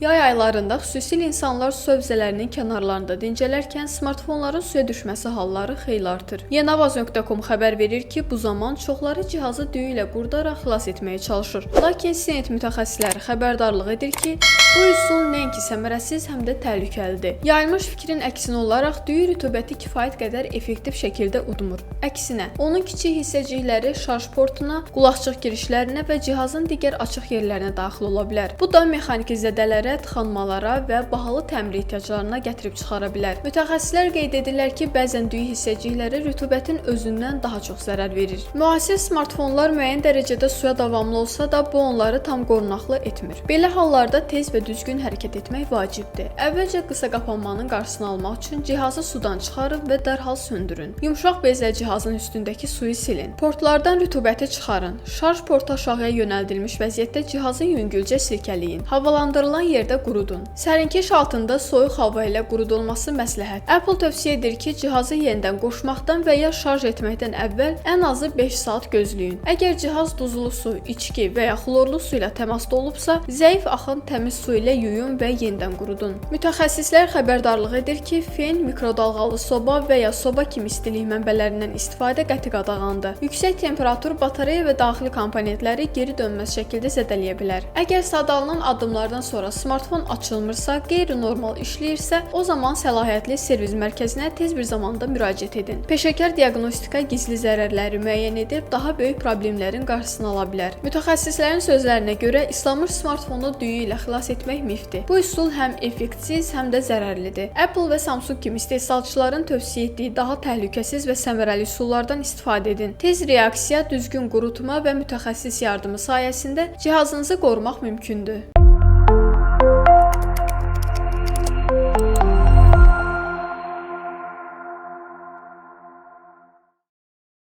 Yay aylarında xüsusilə insanlar su hövzələrinin kənarlarında dincələrkən smartfonların suya düşməsi halları xeyli artır. Yenavaz.com xəbər verir ki, bu zaman çoxları cihazı düyü ilə qurdaraq xilas etməyə çalışır. Lakin Senet mütəxəssisləri xəbərdarlıq edir ki, bu üsul nəinki səmərəsiz, həm də təhlükəlidir. Yayılmış fikrin əksinə olaraq düyü rütubəti kifayət qədər effektiv şəkildə udmur. Əksinə, onun kiçik hissəcikləri şarj portuna, qulaqçıq girişlərinə və cihazın digər açıq yerlərinə daxil ola bilər. Bu da mexaniki zədələrə, tıxanmalara və bahalı təmir ehtiyaclarına gətirib çıxara bilər. Mütəxəssislər qeyd edirlər ki, bəzən düyü hissəcikləri rütubətin özündən daha çox zərər verir. Müasir smartfonlar müəyyən dərəcədə suya davamlı olsa da, bu onları tam qorunaqlı etmir. Belə hallarda tez və düzgün hərəkət etmək vacibdir. Əvvəlcə qısa qapanmanın qarşısını almaq üçün cihazı sudan çıxarın və dərhal söndürün. Yumşaq bezlə cihazın üstündəki suyu silin. Portlardan rütubəti çıxarın. Şarj portu aşağıya yönəldilmiş vəziyyətdə cihazı yüngülcə silkələyin. Havalandırılan yerdə qurudun. Sərinkeş altında soyuq hava ilə qurudulması məsləhət. Apple tövsiyə edir ki, cihazı yenidən qoşmaqdan və ya şarj etməkdən əvvəl ən azı 5 saat gözləyin. Əgər cihaz duzlu su, içki və ya xlorlu su ilə təmasda olubsa, zəif axın təmiz su ilə yuyun və yenidən qurudun. Mütəxəssislər xəbərdarlıq edir ki, fen, mikrodalğalı soba və ya soba kimi istilik mənbələrindən istifadə qəti qadağandır. Yüksək temperatur batareya və daxili komponentləri geri dönməz şəkildə zədələyə bilər. Əgər sadallanan addımlardan sonra smartfon açılmırsa, qeyri-normal işləyirsə, o zaman səlahiyyətli servis mərkəzinə tez bir zamanda müraciət edin. Peşəkar diaqnostika gizli zərərləri müəyyən edib daha böyük problemlərin qarşısını ala bilər. Mütəxəssislərin sözlərinə görə islanmış smartfonu düyü ilə xilas etmək mifdir. Bu üsul həm effektsiz, həm də zərərlidir. Apple və Samsung kimi istehsalçıların tövsiyə etdiyi daha təhlükəsiz və səmərəli üsullardan istifadə edin. Tez reaksiya, düzgün qurutma və mütəxəssis yardımı sayəsində cihazınızı qorumaq mümkündür.